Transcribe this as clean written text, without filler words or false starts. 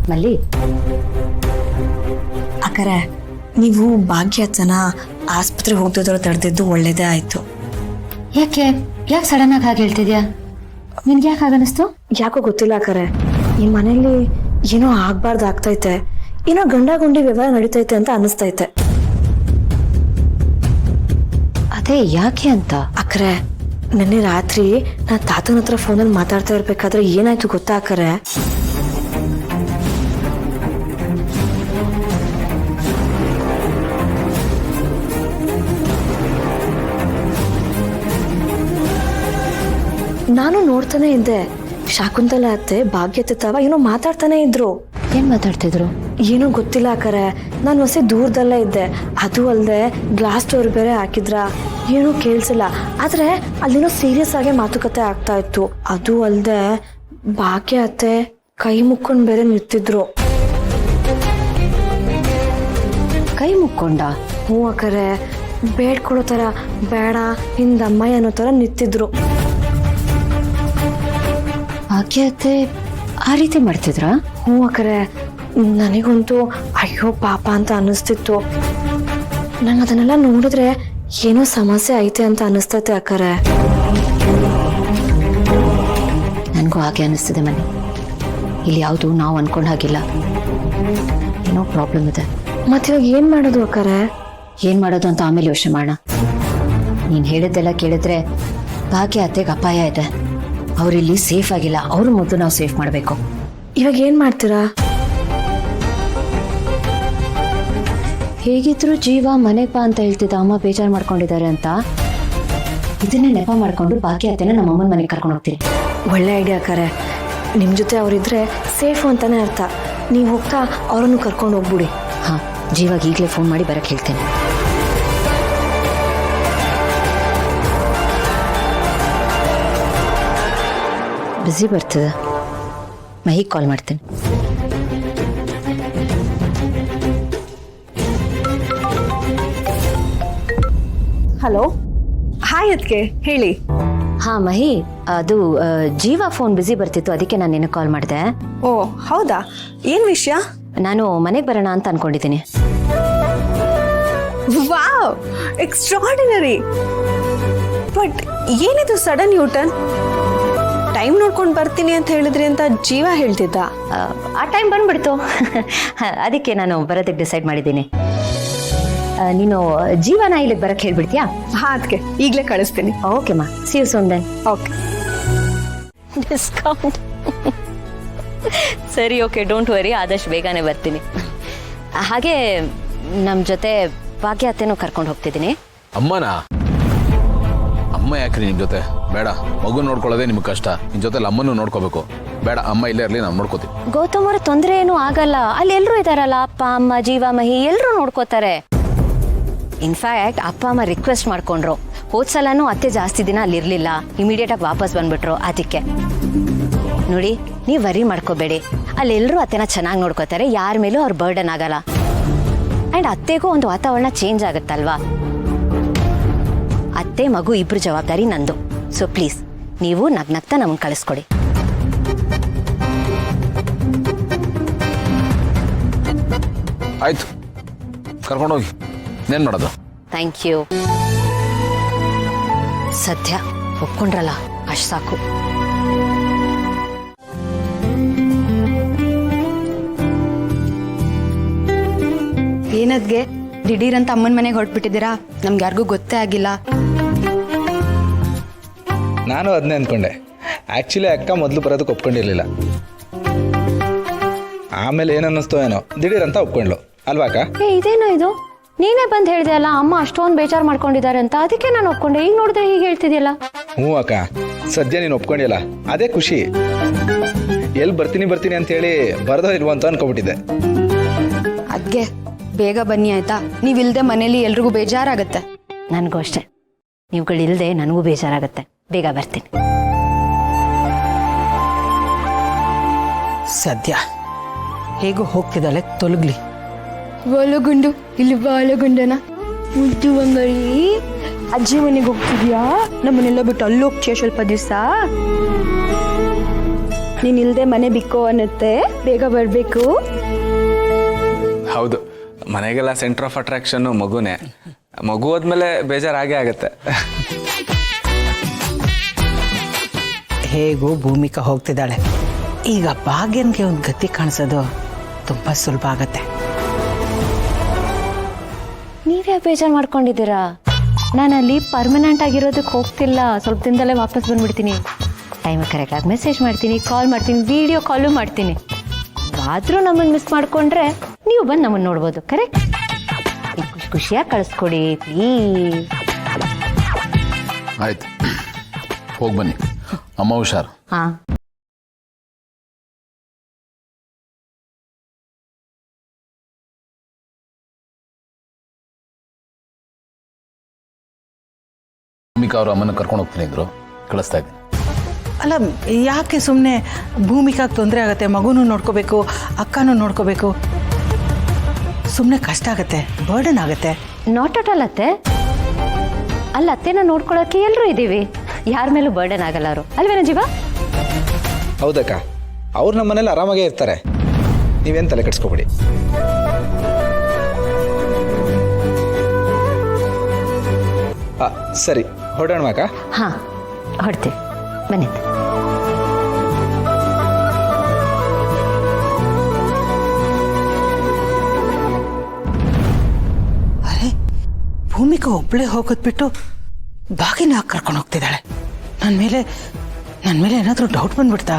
ಮಲ್ಲಿ, ಅಕ್ಕರೆ ನೀವು ಭಾಗ್ಯಚ್ಚನ ಆಸ್ಪತ್ರೆಗೆ ಹೋಗ್ತಿದ್ರು ತಡೆದಿದ್ದು ಒಳ್ಳೇದೇ ಆಯ್ತು. ಯಾಕೆ ಸಡನ್ ಆಗಿ ಹಾಗೆ ಹೇಳ್ತಿದ್ಯಾ? ನಿನ್ಗೆ ಯಾಕೆ ಹಾಗನ್ನಿಸ್ತು? ಯಾಕೋ ಗೊತ್ತಿಲ್ಲ ಅಕ್ಕರೆ, ಈ ಮನೇಲಿ ಏನೋ ಆಗ್ಬಾರ್ದು ಆಗ್ತೈತೆ, ಏನೋ ಗಂಡ ಗುಂಡಿ ವ್ಯವಹಾರ ನಡೀತೈತೆ ಅಂತ ಅನಿಸ್ತೈತೆ. ಅದೇ ಯಾಕೆ ಅಂತ? ಅಕ್ಕರೆ ನೆನ್ನೆ ರಾತ್ರಿ ನಾ ತಾತನ ಹತ್ರ ಫೋನಲ್ಲಿ ಮಾತಾಡ್ತಾ ಇರ್ಬೇಕಾದ್ರೆ ಏನಾಯ್ತು ಗೊತ್ತಾ ಅಕ್ಕರೆ? ನಾನು ನೋಡ್ತಾನೆ ಇದ್ದೆ, ಶಾಕುಂತಲ ಅತ್ತೆ ಭಾಗ್ಯತೆ ತಾವ ಏನೋ ಮಾತಾಡ್ತಾನೆ ಇದ್ರು. ಏನ್ ಮಾತಾಡ್ತಿದ್ರು? ಏನೋ ಗೊತ್ತಿಲ್ಲ ಅಕ್ಕರೆ, ನಾನು ಹೊಸ ದೂರದಲ್ಲೇ ಇದ್ದೆ. ಅದು ಅಲ್ಲದೆ ಗ್ಲಾಸ್ ಡೋರ್ ಬೇರೆ ಹಾಕಿದ್ರ, ಏನೂ ಕೇಳಿಸಿಲ್ಲ. ಆದ್ರೆ ಅಲ್ಲಿನೋ ಸೀರಿಯಸ್ ಆಗಿ ಮಾತುಕತೆ ಆಗ್ತಾ ಇತ್ತು. ಅದು ಅಲ್ಲದೆ ಭಾಗ್ಯ ಅತ್ತೆ ಕೈ ಮುಕ್ಕೊಂಡು ಬೇರೆ ನಿಂತಿದ್ರು. ಕೈ ಮುಕ್ಕೊಂಡ? ಹ್ಞೂ ಅಕ್ಕರೆ, ಬೇಡ್ಕೊಡೋ ಥರ ಬೇಡ ಹಿಂದಮ್ಮಯ್ಯ ಅನ್ನೋ ಥರ ನಿಂತಿದ್ರು. ಭಾಗ್ಯತೆ ಆ ರೀತಿ ಮಾಡ್ತಿದ್ರಾ? ಹ್ಞೂ ಅಕ್ಕರೆ, ನನಗಂತೂ ಅಯ್ಯೋ ಪಾಪ ಅಂತ ಅನ್ನಿಸ್ತಿತ್ತು. ನಂಗೆ ಅದನ್ನೆಲ್ಲ ನೋಡಿದ್ರೆ ಏನೋ ಸಮಸ್ಯೆ ಐತೆ ಅಂತ ಅನ್ನಿಸ್ತೈತೆ ಅಕ್ಕರೆ. ನನಗೂ ಹಾಗೆ ಅನ್ನಿಸ್ತಿದೆ ಮನೆ. ಇಲ್ಲಿ ಯಾವುದು ನಾವು ಅನ್ಕೊಂಡ ಹಾಗಿಲ್ಲ, ಏನೋ ಪ್ರಾಬ್ಲಮ್ ಇದೆ. ಮತ್ತಿವಾಗ ಏನ್ ಮಾಡೋದು ಅಕ್ಕರೆ? ಏನ್ ಮಾಡೋದು ಅಂತ ಆಮೇಲೆ ಯೋಚನೆ ಮಾಡೋಣ. ನೀನ್ ಹೇಳಿದ್ದೆಲ್ಲ ಕೇಳಿದ್ರೆ ಭಾಗ್ಯ ಅತ್ತೆಗೆ ಅಪಾಯ ಇದೆ. ಅವ್ರಿಲ್ಲಿ ಸೇಫ್ ಆಗಿಲ್ಲ, ಅವ್ರ ಮೊದಲು ನಾವು ಸೇಫ್ ಮಾಡಬೇಕು. ಇವಾಗ ಏನ್ ಮಾಡ್ತೀರಾ? ಹೇಗಿದ್ರು ಜೀವ ಮನೆಪ ಅಂತ ಹೇಳ್ತಿದ್ದ, ಅಮ್ಮ ಬೇಜಾರು ಮಾಡ್ಕೊಂಡಿದ್ದಾರೆ ಅಂತ. ಇದನ್ನೇ ನೆಪ ಮಾಡ್ಕೊಂಡು ಭಾಗ್ಯ ಅತ್ತೆನ ನಮ್ಮ ಅಮ್ಮನ ಮನೆಗೆ ಕರ್ಕೊಂಡು ಹೋಗ್ತೀನಿ. ಒಳ್ಳೆ ಐಡಿಯಾ ಅಕ್ಕರೆ, ನಿಮ್ ಜೊತೆ ಅವ್ರಿದ್ರೆ ಸೇಫ್ ಅಂತಾನೆ ಅರ್ಥ. ನೀವು ಹೋಗ್ತಾ ಅವರನ್ನು ಕರ್ಕೊಂಡು ಹೋಗ್ಬಿಡಿ. ಹಾ, ಜೀವಾಗ ಈಗಲೇ ಫೋನ್ ಮಾಡಿ ಬರಕ್ಕೆ ಹೇಳ್ತೇನೆ. ಬಿಸಿ ಬರ್ತದೆ, ಮಹಿಗೆ ಕಾಲ್ ಮಾಡ್ತೀನಿ. ಹಲೋ, ಹಾಯ್ ಅದ್ಕೆ ಹೇಳಿ. ಹಾ ಮಹಿ, ಅದು ಜೀವ ಫೋನ್ ಬಿಸಿ ಬರ್ತಿತ್ತು, ಅದಕ್ಕೆ ನಾನು ನಿನಗೆ ಕಾಲ್ ಮಾಡಿದೆ. ಓ ಹೌದಾ, ಏನ್ ವಿಷಯ? ನಾನು ಮನೆಗೆ ಬರೋಣ ಅಂತ ಅನ್ಕೊಂಡಿದ್ದೀನಿ. Wow, extraordinary. ಬಟ್ ಏನಿದು ಸಡನ್ ಯೂಟರ್ನ್? ಟೈಮ್ ನೋಡ್ಕೊಂಡು ಬರ್ತೀನಿ ಅಂತ ಹೇಳಿದ್ರಿ ಅಂತ ಜೀವ ಹೇಳ್ತಿದ್ದ. ಆ ಟೈಮ್ ಬಂದ್ಬಿಡ್ತು. ಅದಕ್ಕೆ ನಾನು ಬರೋದಕ್ಕೆ ಡಿಸೈಡ್ ಮಾಡಿದ್ದೀನಿ. ನೀನು ಜೀವನ ಇಲ್ಲಿಗೆ ಬರಕ್ಕೆ ಹೇಳ್ಬಿಡ್ತೀಯಾ? ಹಾ ಅದಕ್ಕೆ ಈಗಲೇ ಕಳಿಸ್ತೀನಿ. ಓಕೆ ಮಾ, see you soon then. Okay. Discount? ಸರಿ, ಓಕೆ, ಡೋಂಟ್ ವರಿ, ಆದಷ್ಟು ಬೇಗನೆ ಬರ್ತೀನಿ. ಹಾಗೆ ನಮ್ಮ ಜೊತೆ ಭಾಗ್ಯ ಅತ್ತೆನೂ ಕರ್ಕೊಂಡು ಹೋಗ್ತಿದ್ದೀನಿ. ಅಮ್ಮನಾ? ಅಮ್ಮ ಯಾಕ್ರಿ ನಿಮ್ ಜೊತೆ? ಬೇಡ, ಮಗು ನೋಡ್ಕೊಳ್ಳೋದೇ ನಿಮ್ಗೆ ಕಷ್ಟ, ನಿಮ್ ಜೊತೆ ಅಮ್ಮನೂ ನೋಡ್ಕೋಬೇಕು. ಬೇಡ, ಅಮ್ಮ ಇಲ್ಲೇ ಇರಲಿ, ನಾವು ನೋಡ್ಕೋತೀವಿ. ಗೌತಮ್ ಅವ್ರ ತೊಂದರೆ ಏನೂ ಆಗಲ್ಲ, ಅಲ್ಲಿ ಎಲ್ಲರೂ ಇದಾರಲ್ಲ, ಅಪ್ಪ ಅಮ್ಮ ಜೀವ ಮಹಿ ಎಲ್ಲರೂ ನೋಡ್ಕೋತಾರೆ. ಇನ್ಫ್ಯಾಕ್ಟ್ ಅಪ್ಪ ಅಮ್ಮ ರಿಕ್ವೆಸ್ಟ್ ಮಾಡ್ಕೊಂಡ್ರು. ಹೋದ್ಸಲನೂ ಅತ್ತೆ ಜಾಸ್ತಿ ದಿನ ಅಲ್ಲಿ ಇರ್ಲಿಲ್ಲ, ಇಮಿಡಿಯೇಟ್ ಆಗಿ ವಾಪಸ್ ಬಂದ್ಬಿಟ್ರು. ಅದಕ್ಕೆ ನೋಡಿ, ನೀವು ವರಿ ಮಾಡ್ಕೋಬೇಡಿ, ಅಲ್ಲಿ ಎಲ್ಲರೂ ಅತ್ತೆನ ಚೆನ್ನಾಗಿ ನೋಡ್ಕೋತಾರೆ, ಯಾರ ಮೇಲೂ ಅವ್ರ ಬರ್ಡನ್ ಆಗಲ್ಲ. ಅಂಡ್ ಅತ್ತೆಗೂ ಒಂದು ವಾತಾವರಣ ಚೇಂಜ್ ಆಗುತ್ತಲ್ವಾ. ಅತ್ತೆ ಮಗು ಇಬ್ರು ಜವಾಬ್ದಾರಿ ನಂದು. ಸೊ ಪ್ಲೀಸ್ ನೀವು ನಗ್ನಗ್ತಾ ನಮ್ಮನ್ನು ಕಳಿಸ್ಕೊಡಿ. ಆಯ್ತು, ಕರ್ಕೊಂಡೋಗಿ. ಏನ್ ಮಾಡೋದು? Thank you. ಸದ್ಯ ಒಪ್ಕೊಂಡ್ರಲ್ಲ, ಅಷ್ಟು ಸಾಕು. ಏನದ್ಗೆ ದಿಢೀರ್ ಅಂತ ಅಮ್ಮನ ಮನೆಗೆ ಹೊರಟ್ಬಿಟ್ಟಿದ್ದೀರಾ? ನಮ್ಗೆ ಯಾರಿಗೂ ಗೊತ್ತೇ ಆಗಿಲ್ಲ. ನಾನು ಅದನ್ನೇ ಅಂದ್ಕೊಂಡೆ. ಆ್ಯಕ್ಚುಲಿ ಅಕ್ಕ ಮೊದಲು ಬರೋದಕ್ಕೆ ಒಪ್ಕೊಂಡಿರ್ಲಿಲ್ಲ, ಆಮೇಲೆ ಏನನ್ನಿಸ್ತೋ ಏನೋ ದಿಢೀರ್ ಅಂತ ಒಪ್ಕೊಂಡ್ಲು ಅಲ್ವಾ ಅಕ್ಕ? ಇದೇನೋ ಇದು, ನೀನೇ ಬಂದು ಹೇಳಿದೆ ಅಲ್ಲ ಅಮ್ಮ ಅಷ್ಟೊಂದು ಬೇಜಾರು ಮಾಡ್ಕೊಂಡಿದ್ದಾರೆ ಅಂತ, ಅದಕ್ಕೆ ನಾನು ಒಪ್ಕೊಂಡೆ. ಈಗ ನೋಡಿದ್ರೆ ಹೀಗೆ ಹೇಳ್ತಿದ್ಯಲ್ಲ. ಹ್ಞೂ ಅಕ್ಕ, ಸದ್ಯ ನೀನು ಒಪ್ಕೊಂಡಿಲ್ಲ, ಅದೇ ಖುಷಿ. ಎಲ್ಲಿ ಬರ್ತೀನಿ ಅಂತ ಹೇಳಿ ಬರೋದೋ ಇಲ್ವೋ ಅಂತ ಅನ್ಕೊಬಿಟ್ಟಿದ್ದೆ. ಅದ್ಗೆ ಬೇಗ ಬನ್ನಿ ಆಯ್ತಾ? ನೀವಿಲ್ದೆ ಮನೇಲಿ ಎಲ್ರಿಗೂ ಬೇಜಾರಾಗತ್ತೆ. ನನಗೂ ಅಷ್ಟೇ, ನೀವುಗಳಿಲ್ಲದೆ ನನಗೂ ಬೇಜಾರಾಗತ್ತೆ. ಬೇಗ ಬರ್ತೀನಿ. ಸದ್ಯ ಹೇಗೂ ಹೋಗ್ತಿದ್ದಾಳೆ, ತೊಲಗ್ಲಿ. ಬಾಲಗುಂಡು ಇಲ್ಲಿ ಬಾಲಗುಂಡನ ಮುದ್ದು ಬಂಗಳಿ. ಅಜ್ಜಿ ಮನೆಗೆ ಹೋಗ್ತಿದ್ಯಾ? ನಮ್ಮನ್ನೆಲ್ಲ ಬಿಟ್ಟು ಅಲ್ಲಿ ಹೋಗ್ತೀಯ ಸ್ವಲ್ಪ ದಿವಸ? ನೀನ್ ಇಲ್ದೆ ಮನೆ ಬಿಕ್ಕೋ ಅನ್ನತ್ತೆ, ಬೇಗ ಬರ್ಬೇಕು. ಹೌದು, ಮನೆಗೆಲ್ಲ ಸೆಂಟರ್ ಆಫ್ ಅಟ್ರಾಕ್ಷನ್ನು ಮಗುನೇ. ಮಗು ಹೋದ್ಮೇಲೆ ಬೇಜಾರಾಗೇ ಆಗತ್ತೆ. ಹೇಗೂ ಭೂಮಿಕಾ ಹೋಗ್ತಿದ್ದಾಳೆ. ಈಗ ಭಾಗ್ಯನ್ಗೆ ಒಂದು ಗತಿ ಕಾಣಿಸೋದು ತುಂಬ ಸುಲಭ ಆಗತ್ತೆ. ನೀವ್ಯಾಕೆ ಬೇಜಾರು ಮಾಡ್ಕೊಂಡಿದ್ದೀರಾ? ನಾನು ಅಲ್ಲಿ ಪರ್ಮನೆಂಟ್ ಆಗಿರೋದಕ್ಕೆ ಹೋಗ್ತಿಲ್ಲ, ಸ್ವಲ್ಪ ದಿನದಲ್ಲೇ ವಾಪಸ್ ಬಂದ್ಬಿಡ್ತೀನಿ. ಟೈಮ್ ಕರೆಕ್ಟಾಗಿ ಮೆಸೇಜ್ ಮಾಡ್ತೀನಿ, ಕಾಲ್ ಮಾಡ್ತೀನಿ, ವಿಡಿಯೋ ಕಾಲು ಮಾಡ್ತೀನಿ. ಆದರೂ ನಮ್ಮನ್ನು ಮಿಸ್ ಮಾಡಿಕೊಂಡ್ರೆ ನೀವು ಬಂದು ನಮ್ಮನ್ನು ನೋಡ್ಬೋದು. ಕರೆಕ್ಟ್? ಖುಷಿ ಖುಷಿಯಾಗಿ ಕಳಿಸ್ಕೊಡಿ ಪ್ಲೀಸ್. ಆಯ್ತು, ಹೋಗಿ ಬನ್ನಿ. ಅಮ್ಮ ಹುಷಾರು. ಹಾಂ. ಭೂಮಿಕಾ ಅವ್ರ ಅಮ್ಮನ ಕರ್ಕೊಂಡು ಹೋಗ್ತೀನಿ ಅಂದ್ರು, ಕಳಿಸ್ತಾ ಇದ್ದೀನಿ. ಅಲ್ಲ, ಯಾಕೆ ಸುಮ್ಮನೆ ಭೂಮಿಕಾಗೆ ತೊಂದರೆ ಆಗುತ್ತೆ? ಮಗುನೂ ನೋಡ್ಕೋಬೇಕು, ಅಕ್ಕನೂ ನೋಡ್ಕೋಬೇಕು. ಸುಮ್ಮನೆ ಕಷ್ಟ ಆಗುತ್ತೆ, ಬರ್ಡನ್ ಆಗುತ್ತೆ. ನಾಟ್ ಅಟ್ ಆಲ್ ಅತ್ತೆ. ಅಲ್ಲ, ಅತ್ತೆನ ನೋಡ್ಕೊಳ್ಳೋಕೆ ಎಲ್ಲರೂ ಇದ್ದೀವಿ, ಯಾರ ಮೇಲೂ ಬರ್ಡನ್ ಆಗಲ್ಲ ಅವರು, ಅಲ್ವೇನ ಜೀವ? ಹೌದಕ್ಕ, ಅವ್ರು ನಮ್ಮ ಮನೇಲಿ ಆರಾಮಾಗೇ ಇರ್ತಾರೆ, ನೀವೇನು ತಲೆ ಕೆಡಿಸ್ಕೊಬೇಡಿ. ಸರಿ, ಹೊರಡೋಣ ಅಕ್ಕ. ಹಾಂ, ಹೊಡ್ತೀವಿ ಬನ್ನಿ. ಅರೆ, ಭೂಮಿಕಾ ಒಬ್ಬಳೇ ಹೋಗೋದ್ಬಿಟ್ಟು ಭಾಗ್ಯನ ಕರ್ಕೊಂಡು ಹೋಗ್ತಿದ್ದಾಳೆ. ನನ್ನ ಮೇಲೆ ಏನಾದರೂ ಡೌಟ್ ಬಂದ್ಬಿಡ್ತಾ?